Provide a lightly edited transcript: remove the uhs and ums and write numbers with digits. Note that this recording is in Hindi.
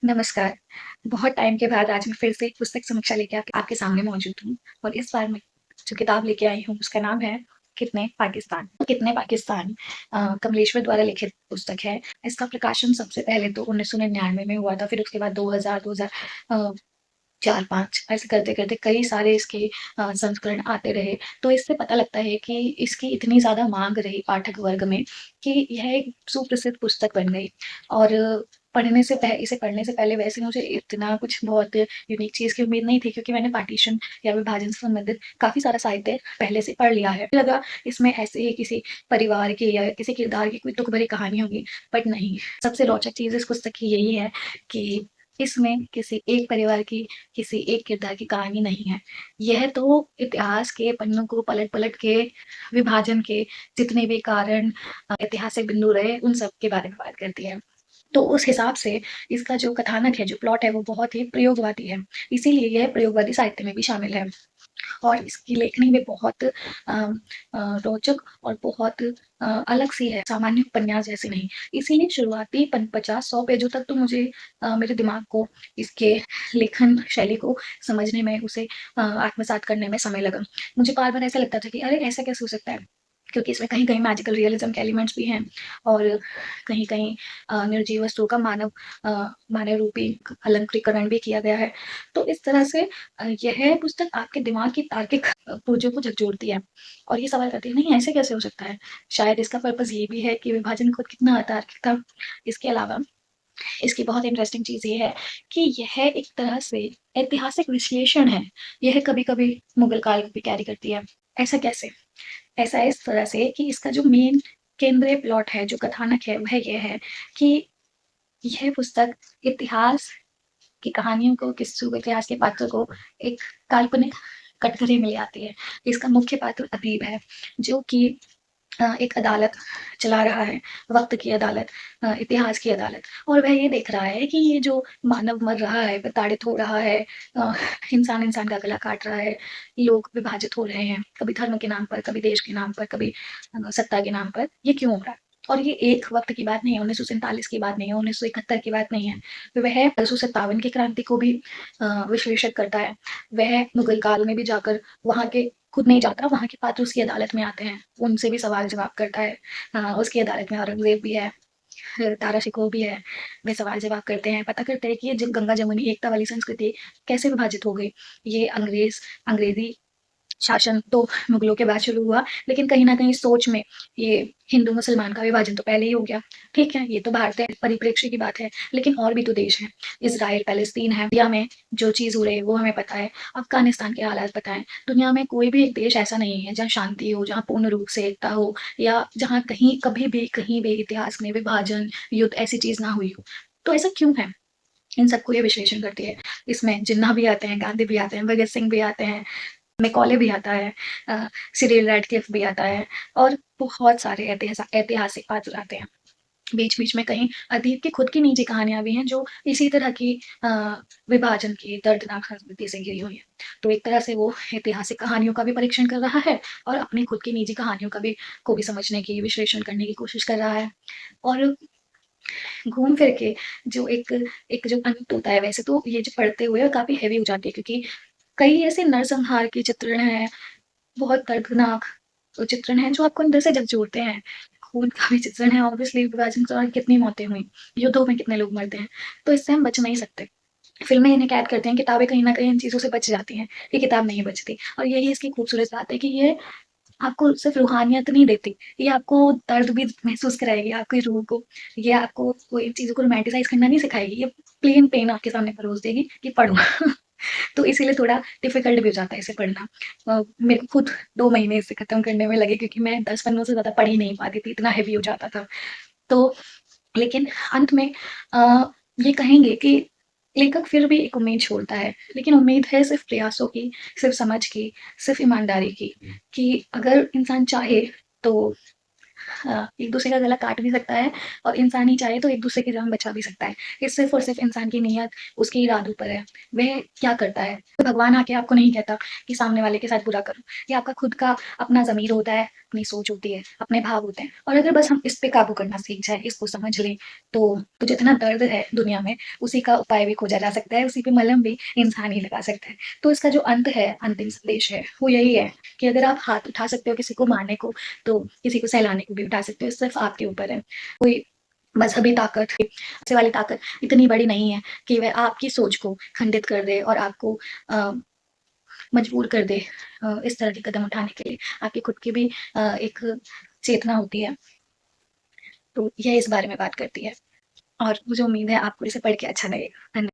नमस्कार। बहुत टाइम के बाद आज मैं फिर से एक पुस्तक समीक्षा लेके आपके आपके सामने मौजूद हूँ और इस बार मैं जो किताब लेके आई हूँ उसका नाम है कितने पाकिस्तान। कितने पाकिस्तान कमलेश्वर द्वारा लिखित पुस्तक है। इसका प्रकाशन सबसे पहले तो 1999 में हुआ था, फिर उसके बाद 2000 4-5 ऐसे करते-करते कई सारे इसके संस्करण आते रहे। तो इससे पता लगता है कि इसकी इतनी ज़्यादा माँग रही पाठक वर्ग में कि यह एक सुप्रसिद्ध पुस्तक बन गई। और इसे पढ़ने से पहले वैसे मुझे इतना कुछ बहुत यूनिक चीज़ की उम्मीद नहीं थी, क्योंकि मैंने पार्टीशन या विभाजन से संबंधित काफ़ी सारा साहित्य पहले से पढ़ लिया है। लगा इसमें ऐसे ही किसी परिवार की या किसी किरदार की कोई दुःख भरी कहानी होगी, बट नहीं। सबसे रोचक चीज़ इस पुस्तक की यही है कि इसमें किसी एक परिवार की, किसी एक किरदार की कहानी नहीं है। यह तो इतिहास के पन्नों को पलट-पलट के विभाजन के जितने भी कारण ऐतिहासिक बिंदु रहे, उन सब के बारे में बात करती है। तो उस हिसाब से इसका जो कथानक है, जो प्लॉट है, वो बहुत ही प्रयोगवादी है। इसीलिए यह प्रयोगवादी साहित्य में भी शामिल है। और इसकी लेखनी भी बहुत रोचक और बहुत अलग सी है, सामान्य उपन्यास जैसी नहीं। इसीलिए शुरुआती 50-100 पेजों तक तो मुझे मेरे दिमाग को इसके लेखन शैली को समझने में, उसे आत्मसात करने में समय लगा। मुझे बार-बार ऐसा लगता था कि अरे! ऐसा कैसे हो सकता है? क्योंकि इसमें कहीं-कहीं मैजिकल रियलिज़्म के एलिमेंट्स भी हैं और कहीं-कहीं निर्जीव वस्तुओं का मानव रूपी अलंकृतीकरण भी किया गया है। तो इस तरह से यह पुस्तक आपके दिमाग की तार्किक पुर्जों को झकझोरती है और ये सवाल करती है, नहीं ऐसे कैसे हो सकता है? शायद इसका पर्पस ये भी है कि विभाजन खुद कितना अतार्किक था। इसके अलावा इसकी बहुत इंटरेस्टिंग चीज़ ये है कि यह एक तरह से ऐतिहासिक विश्लेषण है। यह कभी-कभी मुगल काल को भी कैरी करती है। ऐसा कैसे? ऐसा इस तरह से कि इसका जो मेन केंद्रीय प्लॉट है, जो कथानक है, वह ये है कि यह पुस्तक इतिहास की कहानियों को, किस्सों को, इतिहास के पात्रों को एक काल्पनिक कटघरे में ले आती है। इसका मुख्य पात्र अदीब है, जो कि एक अदालत चला रहा है, वक़्त की अदालत, इतिहास की अदालत, और वह ये देख रहा है कि ये जो मानव मर रहा है, प्रताड़ित हो रहा है, अ, इंसान-इंसान का गला काट रहा है, लोग विभाजित हो रहे हैं, कभी धर्म के नाम पर, कभी देश के नाम पर, कभी सत्ता के नाम पर, ये क्यों हो रहा है? और ये एक वक़्त की बात नहीं है, 1947 की बात नहीं है, 1971 की बात नहीं है। वह 1857 की क्रांति को भी विश्लेषित करता है। वह मुगल काल में भी जाकर वहाँ के खुद नहीं जाता, वहाँ के पात्र उसकी अदालत में आते हैं, उनसे भी सवाल-जवाब करता है। उसकी अदालत में औरंगज़ेब भी है, तारा शिकोह भी है। वे सवाल-जवाब करते हैं, पता करते हैं कि ये ज गंगा-जमुनी एकता वाली संस्कृति कैसे विभाजित हो गई। ये अंग्रेज़ी शासन तो मुगलों के बाद शुरू हुआ, लेकिन कहीं न कहीं सोच में ये हिंदू-मुसलमान का विभाजन तो पहले ही हो गया। ठीक है, ये तो भारतीय परिप्रेक्ष्य की बात है, लेकिन और भी तो देश हैं। इज़राइल, पैलेस्तीन है, इंडिया में जो चीज़ हो रही है वो हमें पता है, अफ़गानिस्तान के हालात पता हैं। दुनिया में कोई भी एक देश ऐसा नहीं है जहाँ शांति हो, जहाँ पूर्ण रूप से एकता हो, या जहाँ कहीं भी इतिहास में विभाजन, युद्ध ऐसी चीज़ ना हुई हो। तो ऐसा क्यों है? इन सबको ये विश्लेषण करती है। इसमें जिन्ना भी आते हैं, गांधी भी आते हैं, भगत सिंह भी आते हैं, मैकॉले भी आता है, सिरिल रैडक्लिफ भी आता है और बहुत सारे ऐतिहासिक पात्र आते हैं। बीच-बीच में कहीं अदीब की खुद की निजी कहानियाँ भी हैं, जो इसी तरह की अ, विभाजन की दर्दनाक संस्कृति से घिरी हुई हैं। तो एक तरह से वो ऐतिहासिक कहानियों का भी परीक्षण कर रहा है और अपनी खुद की निजी कहानियों को भी समझने की, विश्लेषण करने की कोशिश कर रहा है। और घूम फिर के जो एक एक जो अंत होता है, वैसे तो ये जो पढ़ते हुए काफ़ी हेवी हो जाती है, क्योंकि कई ऐसे नरसंहार के चित्रण हैं, बहुत दर्दनाक चित्रण हैं जो आपको अंदर से झकझोरते हैं। खून का भी चित्रण है, ऑब्वियसली विभाजन के दौरान कितनी मौतें हुई, युद्धों में कितने लोग मरते हैं, तो इससे हम बच नहीं सकते। फ़िल्में इन्हें कैद करती हैं, किताबें कहीं न कहीं इन चीज़ों से बच जाती हैं, ये किताब नहीं बचती, और यही इसकी खूबसूरत बात है कि ये आपको सिर्फ़ रूहानियत नहीं देती, ये आपको दर्द भी महसूस कराएगी, आपकी रूह को। ये आपको कोई चीज़ों को रोमांटिसाइज़ करना नहीं सिखाएगी, ये प्लेन पेन आपके सामने परोस देगी कि पढ़ो। तो इसीलिए थोड़ा डिफ़िकल्ट भी हो जाता है इसे पढ़ना। मेरे को खुद 2 महीने इसे खत्म करने में लगे, क्योंकि मैं 10 पन्नों से ज़्यादा पढ़ ही नहीं पाती थी, इतना हेवी हो जाता था। तो लेकिन अंत में अ, ये कहेंगे कि लेखक फिर भी एक उम्मीद छोड़ता है, लेकिन उम्मीद है सिर्फ़ प्रयासों की, सिर्फ़ समझ की, सिर्फ़ ईमानदारी की, कि अगर इंसान चाहे तो एक दूसरे का गला काट भी सकता है और इंसान ही चाहे तो एक दूसरे की जान बचा भी सकता है। ये सिर्फ़ और सिर्फ़ इंसान की नीयत, उसके इरादों पर है, वह क्या करता है। तो भगवान आके आपको नहीं कहता कि सामने वाले के साथ बुरा करो, ये आपका खुद का अपना ज़मीर होता है, अपनी सोच होती है, अपने भाव होते हैं और अगर बस हम इस पे काबू करना सीख जाएँ, इसको समझ लें, तो जितना दर्द है दुनिया में, उसी का उपाय भी खोजा जा सकता है, उसी पे मलहम भी इंसान ही लगा सकता है। तो इसका जो अंत है, अंतिम संदेश है, वो यही है कि अगर आप हाथ उठा सकते हो किसी को मारने को, तो किसी को सहलाने को भी उठा सकते हो, सिर्फ़ आपके ऊपर है। कोई मज़हबी ताकत, ऐसे वाली ताकत इतनी बड़ी नहीं है कि वह आपकी सोच को खंडित कर दे और आपको अ, मजबूर कर दे इस तरह के कदम उठाने के लिए। आपकी खुद की भी एक चेतना होती है, तो यह इस बारे में बात करती है और मुझे उम्मीद है आपको इसे पढ़ के अच्छा लगेगा। धन्य